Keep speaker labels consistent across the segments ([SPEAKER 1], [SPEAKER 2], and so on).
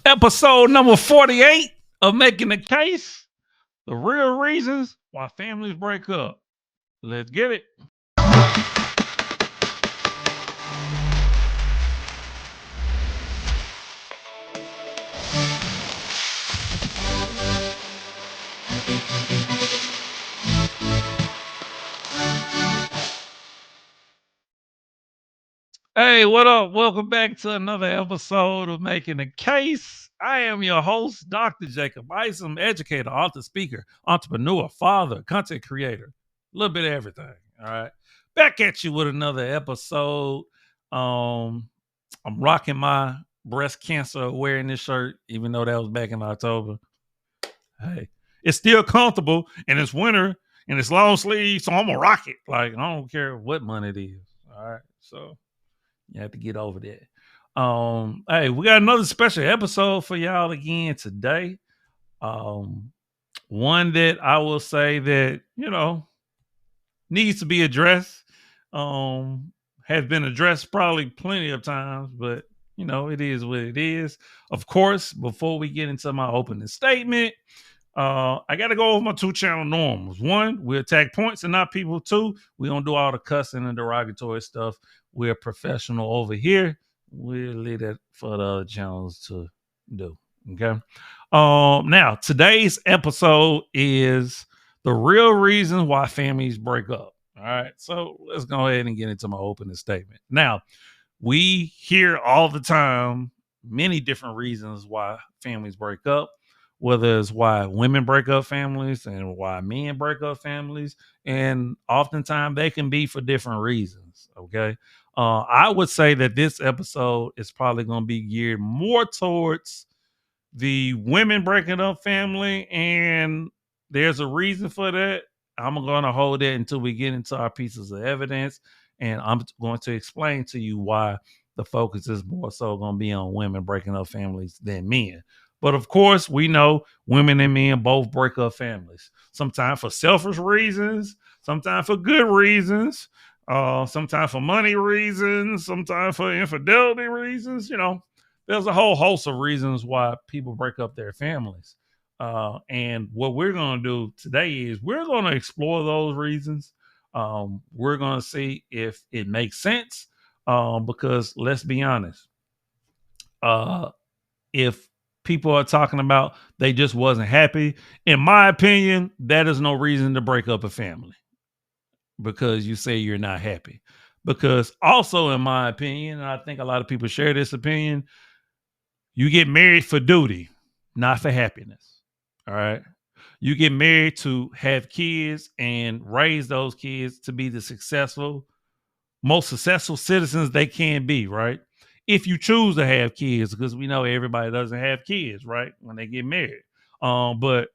[SPEAKER 1] Episode number 48 of Making the Case, the real reasons why families break up. Let's get it. Hey, what up? Welcome back to another episode of Making the Case. I am your host, Dr. Jacob Isom, educator, author, speaker, entrepreneur, father, content creator, a little bit of everything. All right. Back at you with another episode. Um, I'm rocking my breast cancer awareness shirt, even though that was back in October. Hey, it's still comfortable and it's winter and it's long sleeve, so I'm gonna rock it. Like I don't care what month it is. All right, so you have to get over that. Hey, we got another special episode for y'all again today. Um, one that I will say that needs to be addressed. Has been addressed probably plenty of times, but it is what it is. Of course, before we get into my opening statement, I got to go over my two-channel norms. One, we attack points and not people. Two, we don't do all the cussing and derogatory stuff. We're professional over here. We'll leave that for the other channels to do. Okay. Now today's episode is the real reasons why families break up. All right. So let's go ahead and get into my opening statement. Now, we hear all the time many different reasons why families break up, whether it's why women break up families and why men break up families. And oftentimes they can be for different reasons. Okay. I would say that this episode is probably going to be geared more towards the women breaking up family. And there's a reason for that. I'm going to hold that until we get into our pieces of evidence. And I'm going to explain to you why the focus is more so going to be on women breaking up families than men. But of course, we know women and men both break up families. Sometimes for selfish reasons, sometimes for good reasons, sometimes for money reasons, sometimes for infidelity reasons. There's a whole host of reasons why people break up their families. And what we're going to do today is we're going to explore those reasons. We're going to see if it makes sense. Because let's be honest, uh, if people are talking about they just wasn't happy, in my opinion, that is no reason to break up a family because you say you're not happy. Because also, in my opinion, and I think a lot of people share this opinion, you get married for duty, not for happiness. All right. You get married to have kids and raise those kids to be the most successful citizens they can be, right? If you choose to have kids, because we know everybody doesn't have kids, right? When they get married. But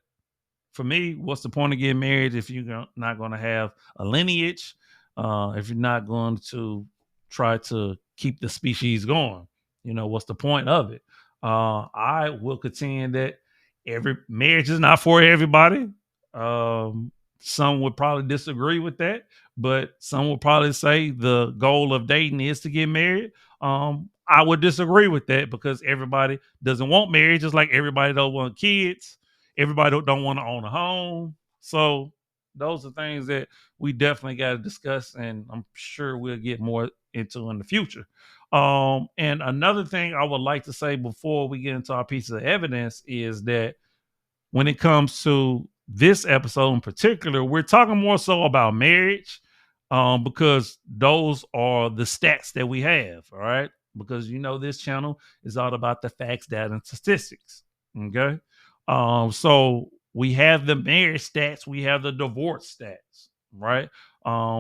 [SPEAKER 1] for me, what's the point of getting married if you're not going to have a lineage? If you're not going to try to keep the species going, what's the point of it? I will contend that every marriage is not for everybody. Some would probably disagree with that, but some would probably say the goal of dating is to get married. I would disagree with that because everybody doesn't want marriage, just like everybody don't want kids. Everybody don't want to own a home. So those are things that we definitely got to discuss, and I'm sure we'll get more into in the future. And another thing I would like to say before we get into our piece of evidence is that when it comes to this episode in particular, we're talking more so about marriage, because those are the stats that we have. All right. Because this channel is all about the facts, data, and statistics. Okay. So we have the marriage stats, we have the divorce stats, right?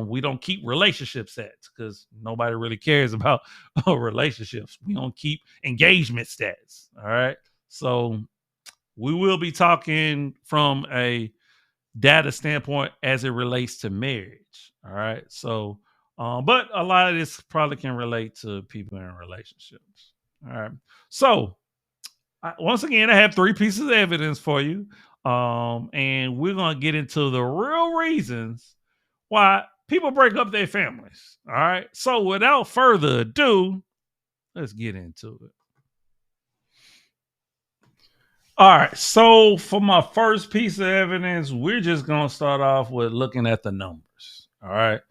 [SPEAKER 1] We don't keep relationship stats because nobody really cares about relationships. We don't keep engagement stats. All right. So we will be talking from a data standpoint as it relates to marriage. All right. So, but a lot of this probably can relate to people in relationships. All right. So, once again, I have three pieces of evidence for you. And we're going to get into the real reasons why people break up their families. All right. So, without further ado, let's get into it. All right. So for my first piece of evidence, we're just gonna start off with looking at the numbers. All right.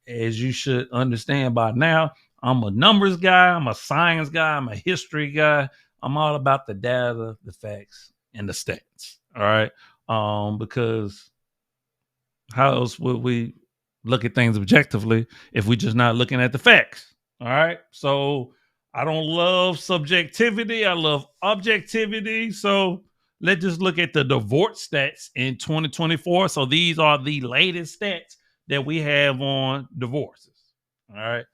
[SPEAKER 1] As you should understand by now, I'm a numbers guy, I'm a science guy, I'm a history guy. I'm all about the data, the facts, and the stats. All right. Because how else would we look at things objectively if we're just not looking at the facts? All right. So I don't love subjectivity. I love objectivity. So let's just look at the divorce stats in 2024. So these are the latest stats that we have on divorces. All right.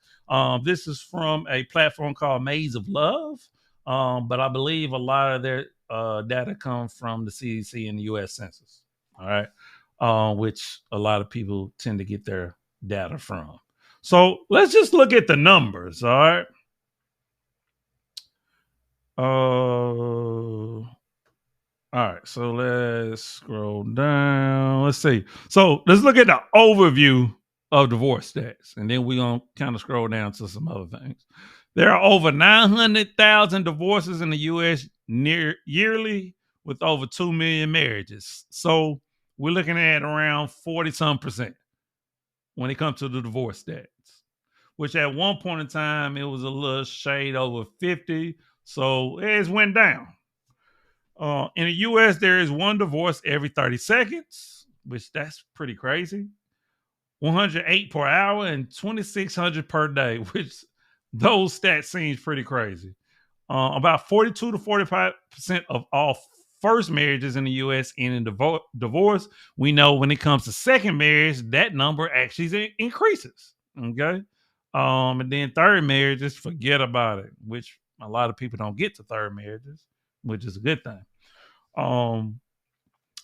[SPEAKER 1] This is from a platform called Maze of Love. But I believe a lot of their data comes from the CDC and the US Census. All right. Which a lot of people tend to get their data from. So let's just look at the numbers. All right. All right. So let's scroll down. Let's see. So let's look at the overview of divorce stats, and then we're gonna kind of scroll down to some other things. There are over 900,000 divorces in the U.S. yearly, with over 2 million marriages. So we're looking at around 40 some percent when it comes to the divorce stats, which at one point in time, it was a little shade over 50. So it went down. In the US, there is one divorce every 30 seconds, which that's pretty crazy. 108 per hour and 2,600 per day, which those stats seems pretty crazy. About 42 to 45% of all first marriages in the U.S. end in divorce. We know when it comes to second marriage, that number actually increases. Okay. And then third marriages, forget about it, which a lot of people don't get to third marriages, which is a good thing. Um,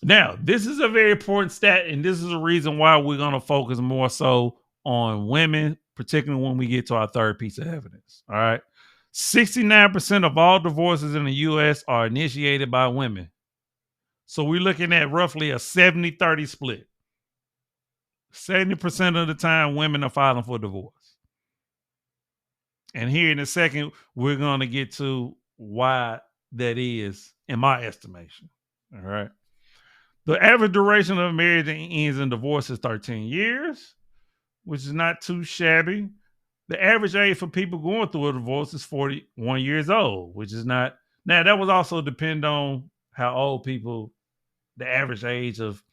[SPEAKER 1] Now, this is a very important stat, and this is a reason why we're going to focus more so on women, particularly when we get to our third piece of evidence. All right. 69% of all divorces in the US are initiated by women. So we're looking at roughly a 70-30 split. 70% of the time, women are filing for divorce. And here in a second, we're going to get to why that is, in my estimation. All right. The average duration of marriage that ends in divorce is 13 years, which is not too shabby. The average age for people going through a divorce is 41 years old, which is not. Now, that would also depend on how old people, the average age of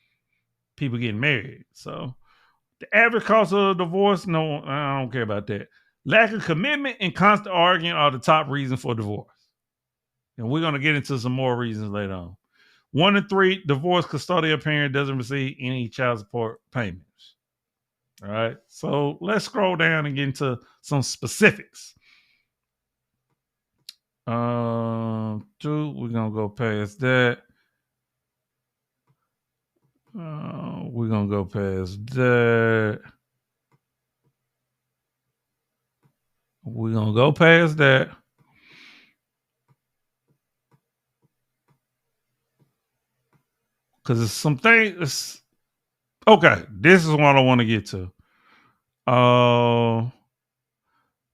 [SPEAKER 1] people getting married. So, the average cost of a divorce, no, I don't care about that. Lack of commitment and constant arguing are the top reasons for divorce. And we're going to get into some more reasons later on. 1 in 3 divorced custodial parent doesn't receive any child support payments. All right. So let's scroll down and get into some specifics. We're gonna go past that. We're gonna go past that. We're gonna go past that. Because it's some things. Okay, this is what I want to get to.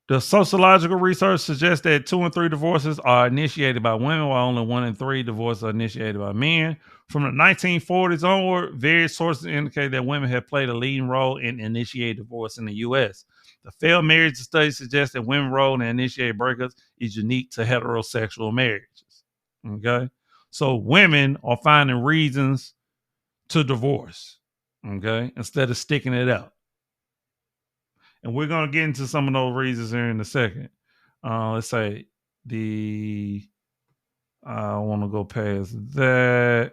[SPEAKER 1] The sociological research suggests that 2 in 3 divorces are initiated by women, while only 1 in 3 divorces are initiated by men. From the 1940s onward, various sources indicate that women have played a leading role in initiating divorce in the U.S. The failed marriage study suggests that women's role in initiating breakups is unique to heterosexual marriages. Okay, so women are finding reasons to divorce. Okay, instead of sticking it out. And we're going to get into some of those reasons here in a second. Let's say I want to go past that.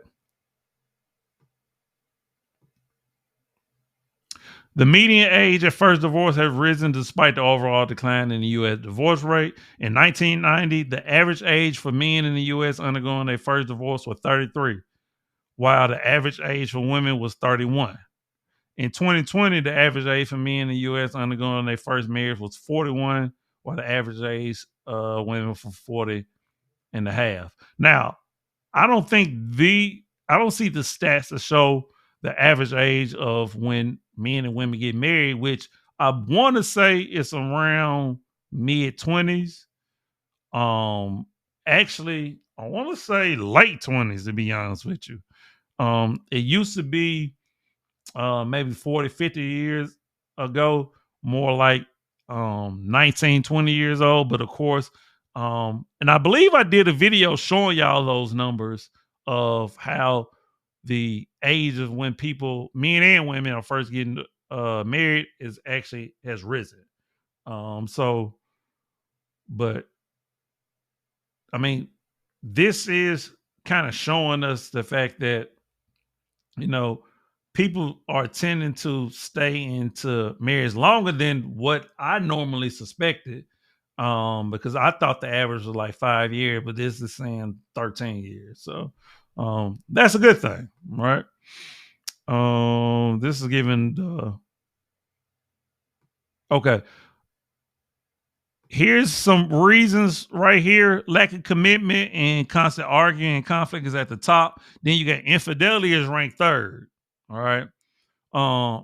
[SPEAKER 1] The median age at first divorce has risen despite the overall decline in the U.S. divorce rate. In 1990, the average age for men in the U.S. undergoing their first divorce was 33, while the average age for women was 31. In 2020, the average age for men in the U.S. undergoing their first marriage was 41, while the average age women was 40 and a half. Now, I don't see the stats to show the average age of when men and women get married, which I want to say it's around mid 20s. actually, I want to say late 20s, to be honest with you. It used to be maybe 40, 50 years ago, more like 19, 20 years old. But of course, and I believe I did a video showing y'all those numbers of how the age of when people, men and women, are first getting married is actually has risen. So, but I mean, this is kind of showing us the fact that, you know, people are tending to stay into marriage longer than what I normally suspected. Because I thought the average was like 5 years, but this is saying 13 years. So that's a good thing, right? This is giving the okay. Here's some reasons right here. Lack of commitment and constant arguing and conflict is at the top. Then you got infidelity is ranked third. All right.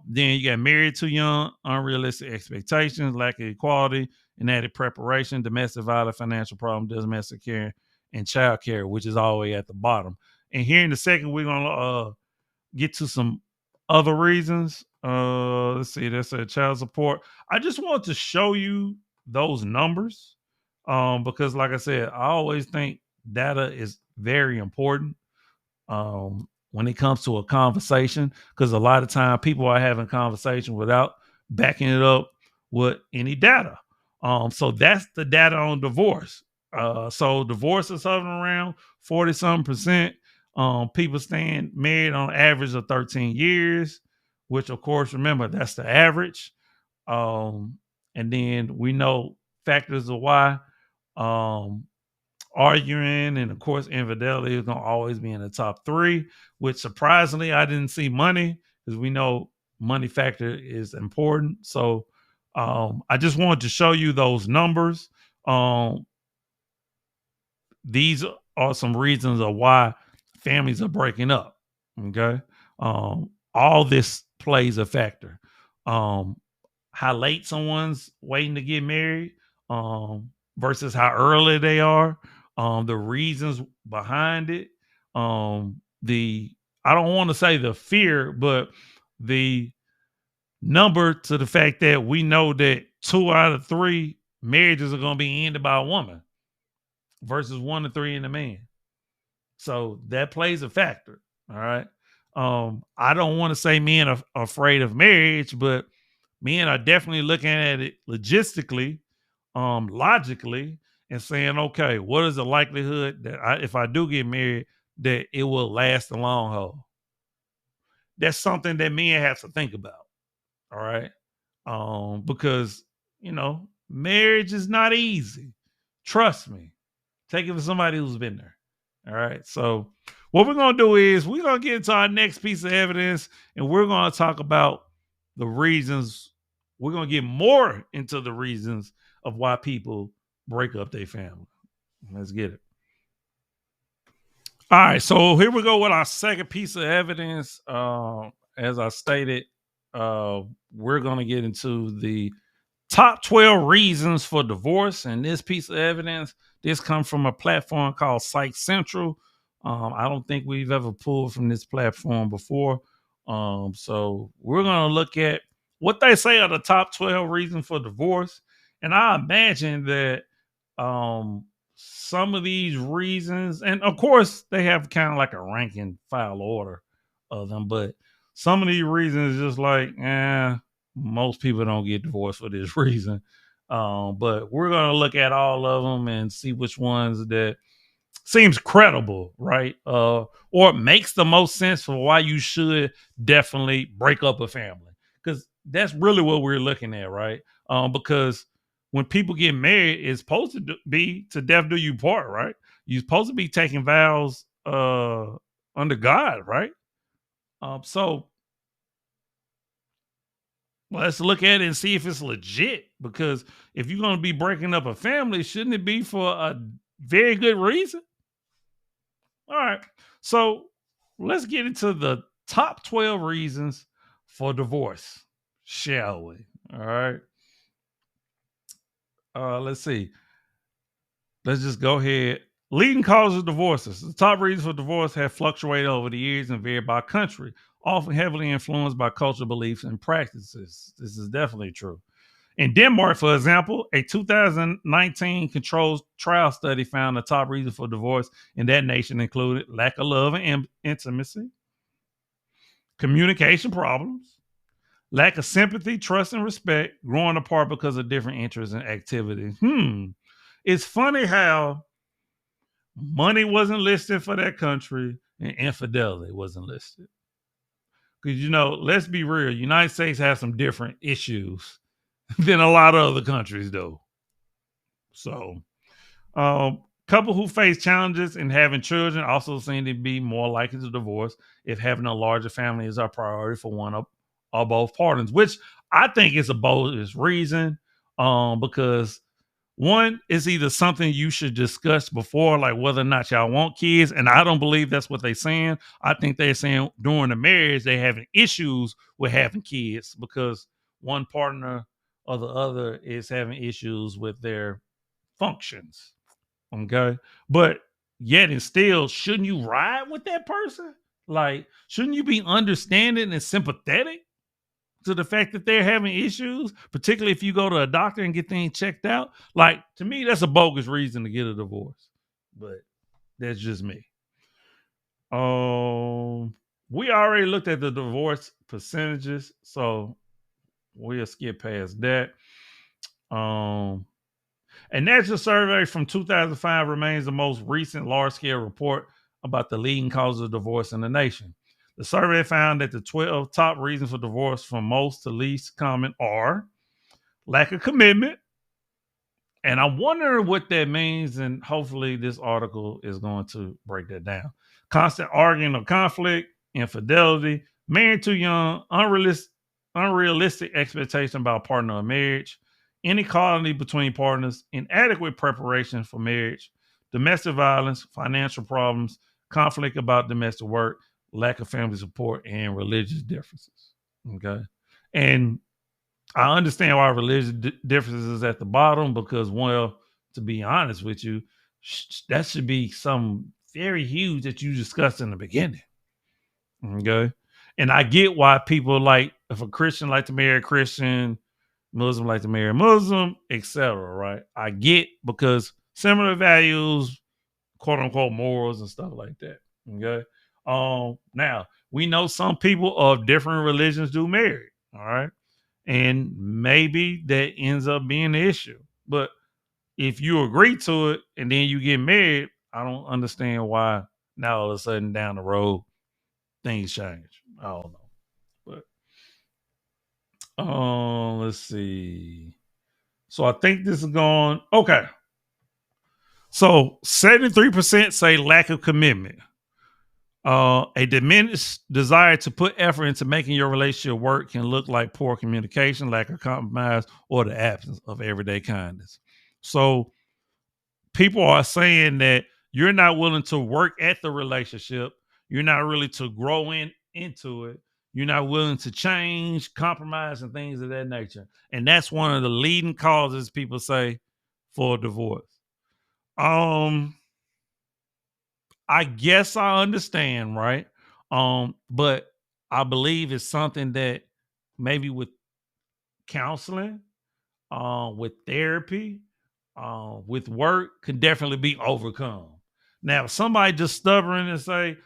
[SPEAKER 1] Then you got married too young, unrealistic expectations, lack of equality, inadequate preparation, domestic violence, financial problem, domestic care, and child care, which is all the way at the bottom. And here in a second, we're gonna get to some other reasons. Let's see, that's a child support. I just want to show you those numbers. Because like I said, I always think data is very important when it comes to a conversation, because a lot of time people are having conversation without backing it up with any data. So that's the data on divorce. So divorce is hovering around 40 some percent. People staying married on average of 13 years, which of course, remember, that's the average. And then we know factors of why. Um, Arguing, and of course infidelity is going to always be in the top three, which surprisingly I didn't see money, because we know money factor is important. So I just wanted to show you those numbers. um these are some reasons of why families are breaking up. Okay. All this plays a factor. um how late someone's waiting to get married, versus how early they are, the reasons behind it, the I don't want to say the fear, but the number to the fact that we know that 2 out of 3 marriages are going to be ended by a woman versus 1 to 3 in a man. So that plays a factor. All right. I don't want to say men are afraid of marriage, but men are definitely looking at it logistically, logically, and saying, okay, what is the likelihood that if I do get married, that it will last the long haul? That's something that men have to think about. All right. Because, marriage is not easy. Trust me. Take it for somebody who's been there. All right. So what we're gonna do is we're gonna get into our next piece of evidence, and we're gonna talk about the reasons. We're gonna get more into the reasons of why people break up their family. Let's get it. All right. So here we go with our second piece of evidence. As I stated, we're gonna get into the top 12 reasons for divorce. And this piece of evidence, this comes from a platform called Psych Central. I don't think we've ever pulled from this platform before. So we're going to look at what they say are the top 12 reasons for divorce. And I imagine that some of these reasons, and of course, they have kind of like a ranking file order of them, but some of these reasons just like, most people don't get divorced for this reason. But we're going to look at all of them and see which ones that seems credible, right? Or makes the most sense for why you should definitely break up a family. Because that's really what we're looking at, right? Because when people get married, it's supposed to be to death do you part, right? You're supposed to be taking vows under God, right? So let's look at it and see if it's legit. Because if you're going to be breaking up a family, shouldn't it be for a very good reason? All right. So let's get into the top 12 reasons for divorce, shall we? All right. Let's see. Let's just go ahead. Leading causes of divorces. The top reasons for divorce have fluctuated over the years and vary by country, often heavily influenced by cultural beliefs and practices. This is definitely true. In Denmark, for example, a 2019 controlled trial study found the top reason for divorce in that nation included lack of love and intimacy, communication problems, lack of sympathy, trust, and respect, growing apart because of different interests and activities. It's funny how money wasn't listed for that country and infidelity wasn't listed. Because, let's be real, United States has some different issues than a lot of other countries do. So, couple who face challenges in having children also seem to be more likely to divorce if having a larger family is a priority for one or both partners, which I think is a bogus reason. Because one is either something you should discuss before, like whether or not y'all want kids, and I don't believe that's what they're saying. I think they're saying during the marriage they having issues with having kids because one partner or the other is having issues with their functions. Okay. But yet and still, shouldn't you ride with that person? Like, shouldn't you be understanding and sympathetic to the fact that they're having issues, particularly if you go to a doctor and get things checked out? Like, to me, that's a bogus reason to get a divorce. But that's just me. We already looked at the divorce percentages, so we'll skip past that. A national survey from 2005 remains the most recent large-scale report about the leading causes of divorce in the nation. The survey found that the 12 top reasons for divorce from most to least common are lack of commitment, and I'm wondering what that means, and hopefully this article is going to break that down. Constant arguing or conflict, infidelity, married too young, unrealistic expectation about partner or marriage, inequality between partners, inadequate preparation for marriage, domestic violence, financial problems, conflict about domestic work, lack of family support, and religious differences. Okay. And I understand why religious differences is at the bottom because, well, to be honest with you, that should be something very huge that you discussed in the beginning. Okay. And I get why people like, if a Christian like to marry a Christian, Muslim like to marry a Muslim, etc. Right? I get because similar values, quote unquote, morals and stuff like that. Okay. Now we know some people of different religions do marry. All right. And maybe that ends up being the issue. But if you agree to it and then you get married, I don't understand why now all of a sudden down the road things change. I don't know. But let's see. So I think this is going okay. So 73% say lack of commitment. A diminished desire to put effort into making your relationship work can look like poor communication, lack of compromise, or the absence of everyday kindness. So people are saying that you're not willing to work at the relationship. You're not really to grow into it. You're not willing to change, compromise, and things of that nature. And that's one of the leading causes people say for divorce. I guess I understand, right? But I believe it's something that maybe with counseling, with therapy, with work can definitely be overcome. Now, if somebody just stubborn and say,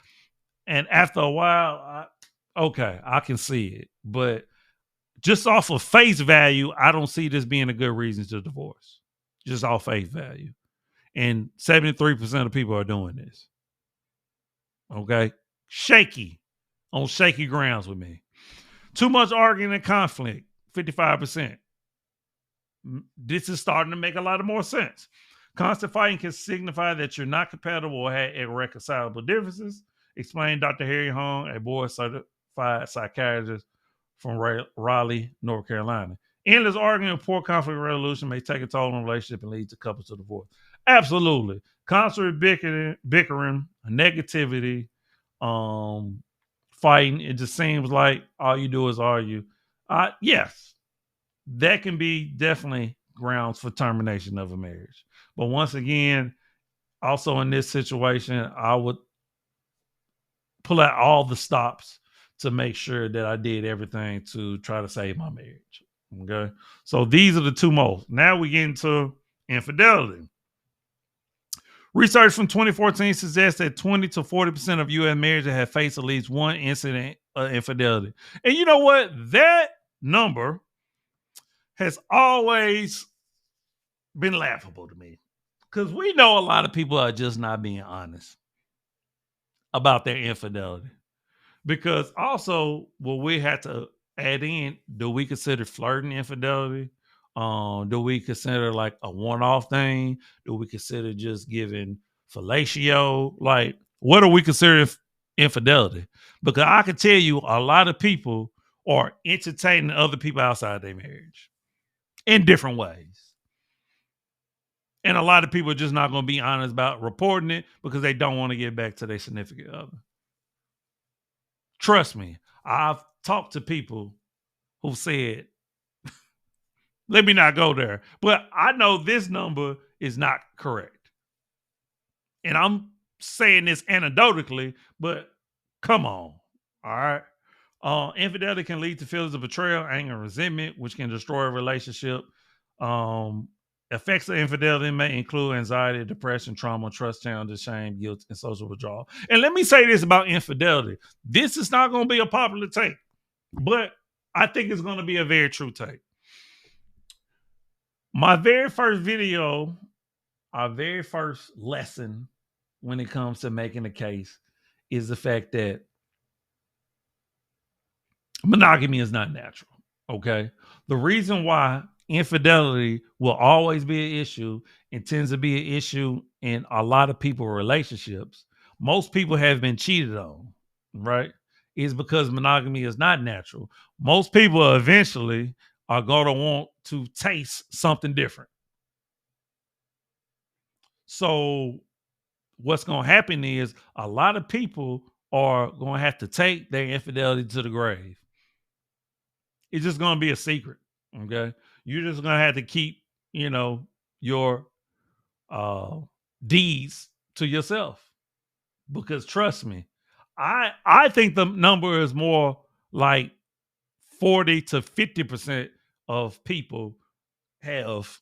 [SPEAKER 1] and after a while, okay, I can see it. But just off of face value, I don't see this being a good reason to divorce. Just off face value. And 73% of people are doing this. Okay. On shaky grounds with me. Too much arguing and conflict, 55%. This is starting to make a lot of more sense. Constant fighting can signify that you're not compatible or have irreconcilable differences, explained Dr. Harry Hong, a board certified psychiatrist from Raleigh, North Carolina. Endless arguing and poor conflict resolution may take a toll on a relationship and lead to couples to divorce. Absolutely. Constant bickering, negativity, fighting. It just seems like all you do is argue. Yes, that can be definitely grounds for termination of a marriage. But once again, Also, in this situation, I would pull out all the stops to make sure that I did everything to try to save my marriage. Okay. So these are the two most. Now we get into infidelity. Research from 2014 suggests that 20 to 40% of U.S. marriages have faced at least one incident of infidelity. And you know what? That number has always been laughable to me because we know a lot of people are just not being honest about their infidelity. Because also, what we had to add in, do we consider flirting infidelity? Do we consider like a one-off thing? Do we consider just giving fellatio? Like, what do we consider infidelity? Because I can tell you, a lot of people are entertaining other people outside their marriage in different ways. And a lot of people are just not going to be honest about reporting it because they don't want to get back to their significant other. Trust me, I've talked to people who said, let me not go there. But I know this number is not correct. And I'm saying this anecdotally, but come on. All right. Infidelity can lead to feelings of betrayal, anger, and resentment, which can destroy a relationship. Effects of infidelity may include anxiety, depression, trauma, trust challenges, shame, guilt, and social withdrawal. And let me say this about infidelity. This is not going to be a popular take, but I think it's going to be a very true take. My very first video, our very first lesson when it comes to making a case is the fact that monogamy is not natural. Okay. The reason why infidelity will always be an issue and tends to be an issue in a lot of people's relationships, most people have been cheated on, right? Is because monogamy is not natural. Most people eventually are going to want to taste something different. So what's going to happen is a lot of people are going to have to take their infidelity to the grave. It's just going to be a secret. Okay. You're just going to have to keep, your deeds to yourself, because trust me, I think the number is more like 40 to 50% of people have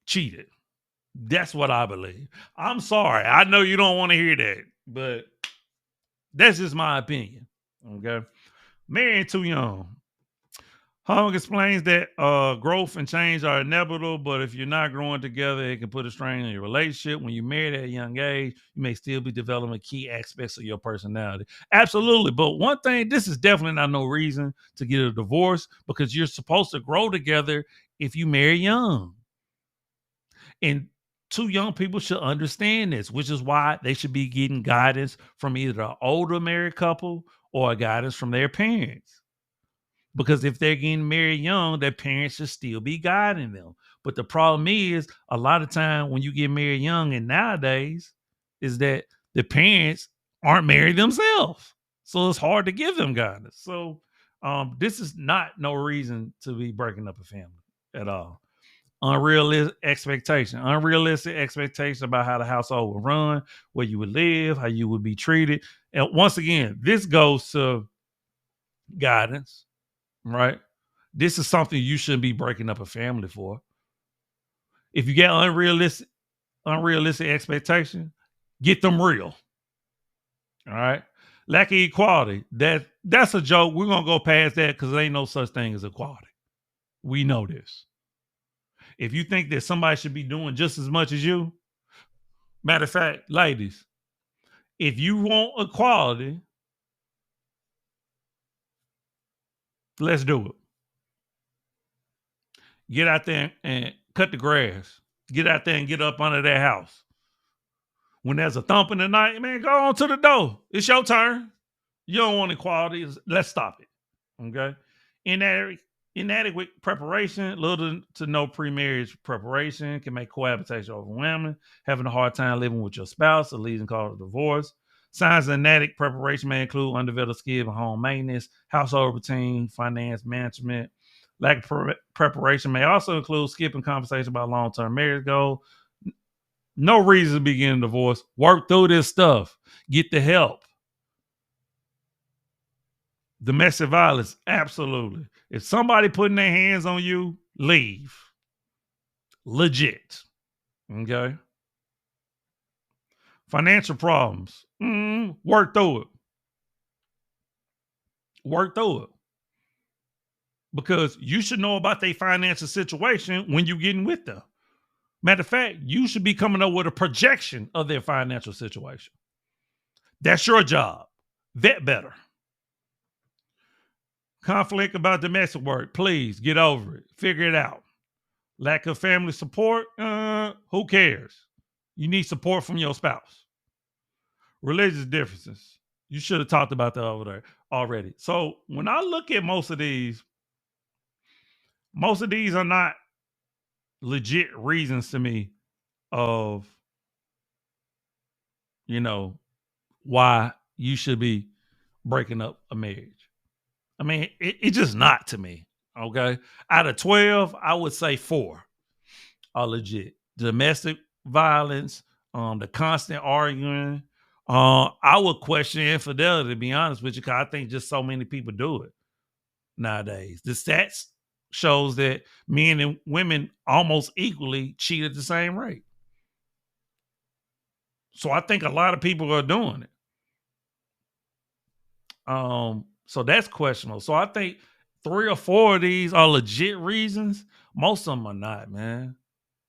[SPEAKER 1] cheated. That's what I believe. I'm sorry. I know you don't want to hear that, but that's just my opinion. Okay. Married too young. Hung explains that growth and change are inevitable, but if you're not growing together, it can put a strain on your relationship. When you're married at a young age, you may still be developing key aspects of your personality. Absolutely. But one thing, this is definitely not no reason to get a divorce, because you're supposed to grow together if you marry young. And two young people should understand this, which is why they should be getting guidance from either an older married couple or a guidance from their parents. Because if they're getting married young, their parents should still be guiding them. But the problem is, a lot of time when you get married young and nowadays, is that the parents aren't married themselves. So it's hard to give them guidance. So this is not no reason to be breaking up a family at all. Unrealistic expectation about how the household would run, where you would live, how you would be treated. And once again, this goes to guidance, right? This is something you shouldn't be breaking up a family for. If you get unrealistic expectation, get them real. All right. Lack of equality. That's a joke. We're gonna go past that because there ain't no such thing as equality. We know this. If you think that somebody should be doing just as much as you, matter of fact, ladies, if you want equality, let's do it. Get out there and cut the grass. Get out there and get up under that house. When there's a thump in the night, man, go on to the door. It's your turn. You don't want equality. Let's stop it. Okay? Inadequate preparation, little to no pre-marriage preparation can make cohabitation overwhelming. Having a hard time living with your spouse, a leading cause of divorce. Signs of inadequate preparation may include undeveloped skills in home maintenance, household routine, finance management. Lack of preparation may also include skipping conversation about long-term marriage goals, No reason to be getting a divorce. Work through this stuff. Get the help. Domestic violence, absolutely. If somebody putting their hands on you, leave. Legit. Okay. Financial problems. Work through it. Work through it. Because you should know about their financial situation when you're getting with them. Matter of fact, you should be coming up with a projection of their financial situation. That's your job. Vet better. Conflict about domestic work. Please get over it. Figure it out. Lack of family support. Who cares? You need support from your spouse. Religious differences. You should have talked about that over there already. So when I look at most of these are not legit reasons to me of, why you should be breaking up a marriage. I mean, it's just not to me. Okay. Out of 12, I would say 4 are legit. Domestic violence, the constant arguing. I would question infidelity, to be honest with you, because I think just so many people do it nowadays. The stats shows that men and women almost equally cheat at the same rate. So I think a lot of people are doing it. So that's questionable. So I think 3 or 4 of these are legit reasons. Most of them are not, man.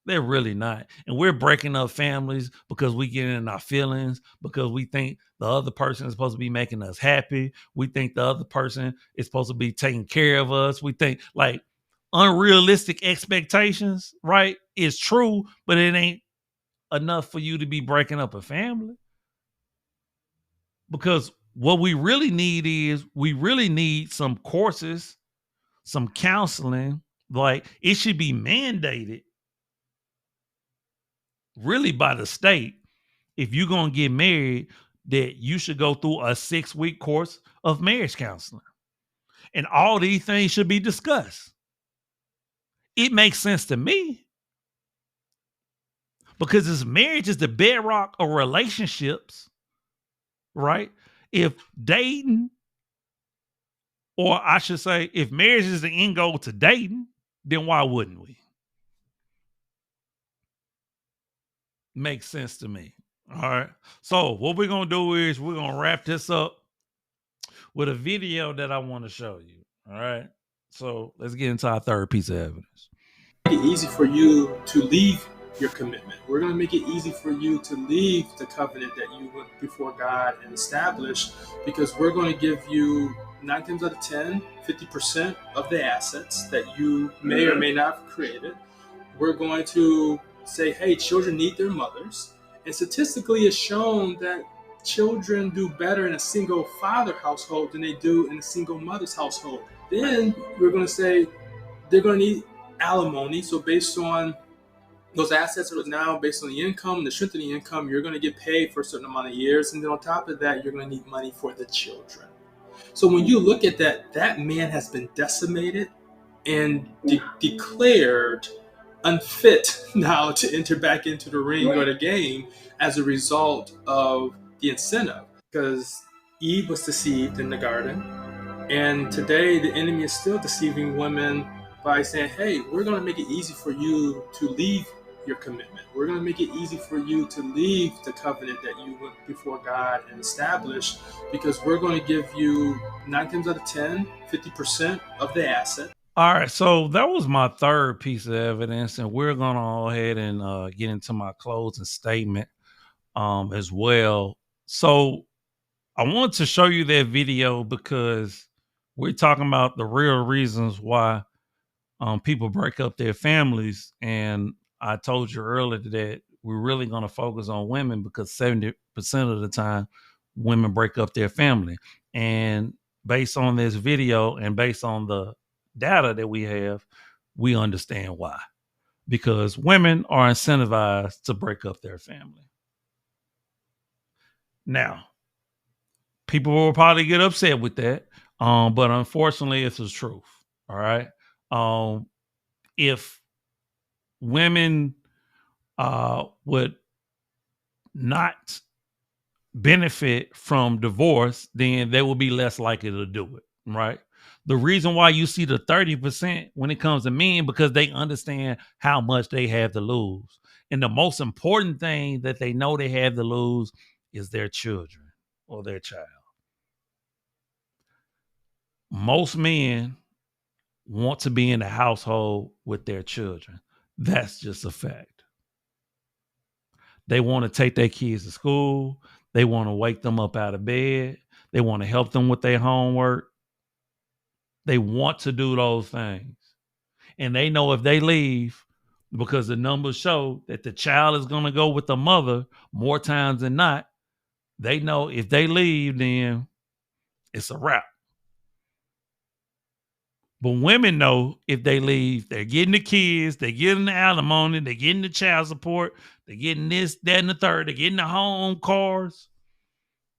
[SPEAKER 1] They're really not. And we're breaking up families because we get in our feelings, because we think the other person is supposed to be making us happy. We think the other person is supposed to be taking care of us. We think like unrealistic expectations, right? Is true, but it ain't enough for you to be breaking up a family. Because what we really need some courses, some counseling. Like it should be mandated really by the state. If you're going to get married, that you should go through a 6-week course of marriage counseling. And all these things should be discussed. It makes sense to me because this marriage is the bedrock of relationships, right? If dating, or I should say, if marriage is the end goal to dating, then why wouldn't we? Makes sense to me. All right. So what we're gonna do is we're gonna wrap this up with a video that I want to show you. All right. So let's get into our third piece of evidence.
[SPEAKER 2] Make it easy for you to leave your commitment. We're going to make it easy for you to leave the covenant that you went before God and established, because we're going to give you 9 times out of 10, 50% of the assets that you may or may not have created. We're going to say, hey, children need their mothers. And statistically, it's shown that children do better in a single father household than they do in a single mother's household. Then we're going to say they're going to need alimony. So based on those assets are now based on the income, the strength of the income, you're going to get paid for a certain amount of years. And then on top of that, you're going to need money for the children. So when you look at that, that man has been decimated and declared unfit now to enter back into the ring or the game as a result of the incentive. Because Eve was deceived in the garden, and today the enemy is still deceiving women by saying, hey, we're going to make it easy for you to leave your commitment. We're going to make it easy for you to leave the covenant that you went before God and established, because we're going to give you 9 times out of 10, 50% of the asset.
[SPEAKER 1] All right, so that was my third piece of evidence, and we're gonna go ahead and get into my closing statement as well. So I want to show you that video because we're talking about the real reasons why people break up their families, and I told you earlier that we're really going to focus on women because 70% of the time women break up their family. And based on this video and based on the data that we have, we understand why. Because women are incentivized to break up their family. Now, people will probably get upset with that, but unfortunately, it's the truth. All right. If women would not benefit from divorce, then they will be less likely to do it, right? The reason why you see the 30% when it comes to men, because they understand how much they have to lose. And the most important thing that they know they have to lose is their children or their child. Most men want to be in the household with their children. That's just a fact. They want to take their kids to school. They want to wake them up out of bed. They want to help them with their homework. They want to do those things. And they know if they leave, because the numbers show that the child is going to go with the mother more times than not, they know if they leave, then it's a wrap. But women know if they leave, they're getting the kids, they're getting the alimony, they're getting the child support, they're getting this, that, and the third, they're getting the home, cars.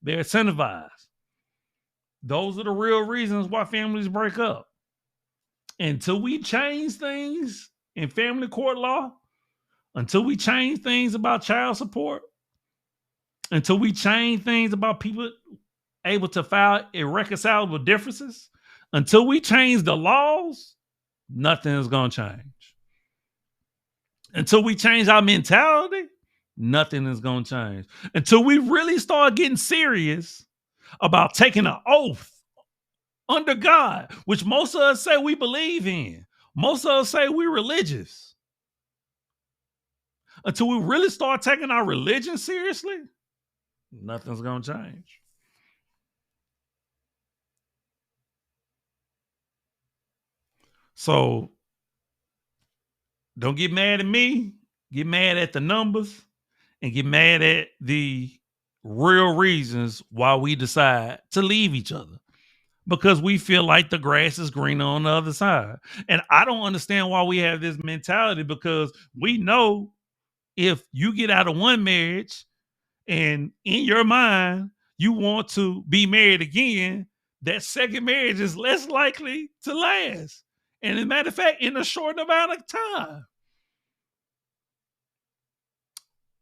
[SPEAKER 1] They're incentivized. Those are the real reasons why families break up. Until we change things in family court law, until we change things about child support, until we change things about people able to file irreconcilable differences, until we change the laws, nothing is going to change. Until we change our mentality, nothing is going to change. Until we really start getting serious about taking an oath under God, which most of us say we believe in. Most of us say we're religious. Until we really start taking our religion seriously, nothing's going to change. So don't get mad at me. Get mad at the numbers and get mad at the real reasons why we decide to leave each other. Because we feel like the grass is greener on the other side. And I don't understand why we have this mentality, because we know if you get out of one marriage and in your mind you want to be married again, that second marriage is less likely to last. And as a matter of fact, in a short amount of time.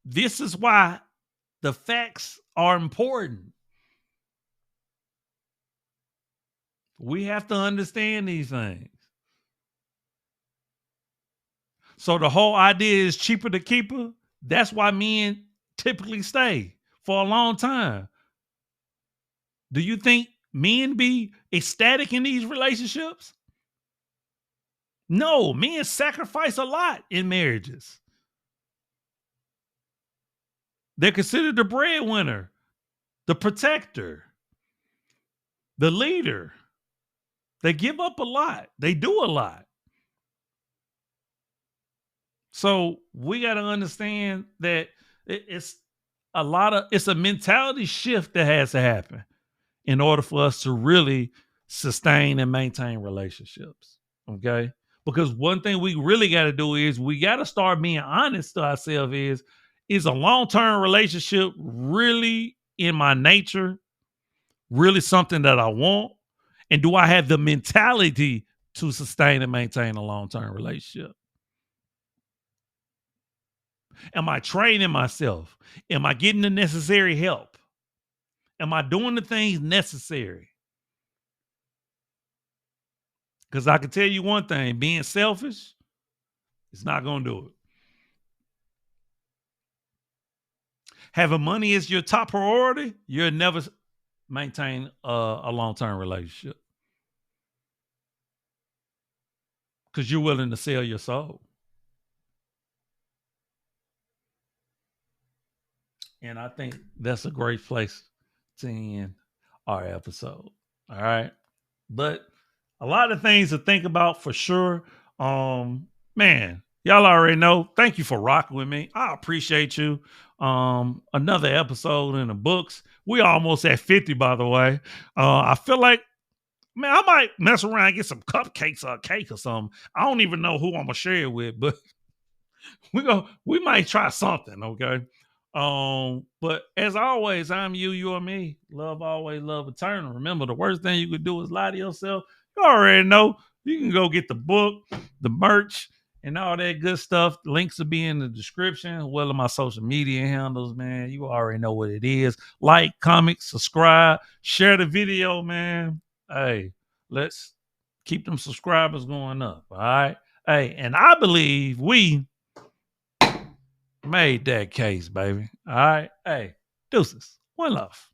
[SPEAKER 1] This is why the facts are important. We have to understand these things. So the whole idea is cheaper to keep her. That's why men typically stay for a long time. Do you think men be ecstatic in these relationships? No, men sacrifice a lot in marriages. They're considered the breadwinner, the protector, the leader. They give up a lot. They do a lot. So we got to understand that it's it's a mentality shift that has to happen in order for us to really sustain and maintain relationships. Okay. Because one thing we really got to do is we got to start being honest to ourselves is a long-term relationship really in my nature, really something that I want? And do I have the mentality to sustain and maintain a long-term relationship? Am I training myself? Am I getting the necessary help? Am I doing the things necessary? Because I can tell you one thing, being selfish, it's not going to do it. Having money as your top priority, you'll never maintain a long-term relationship. Because you're willing to sell your soul. And I think that's a great place to end our episode. All right. But a lot of things to think about for sure. Man, y'all already know. Thank you for rocking with me. I appreciate you. Another episode in the books. We almost at 50, by the way. I feel like, man, I might mess around and get some cupcakes or a cake or something. I don't even know who I'm gonna share it with, but we might try something, okay? But as always, I'm you, you're me. Love always, love eternal. Remember, the worst thing you could do is lie to yourself. You already know. You can go get the book, the merch, and all that good stuff. Links will be in the description. Well, of my social media handles, man. You already know what it is. Like, comment, subscribe, share the video, man. Hey, let's keep them subscribers going up. All right. Hey, and I believe we made that case, baby. All right. Hey, deuces. One love.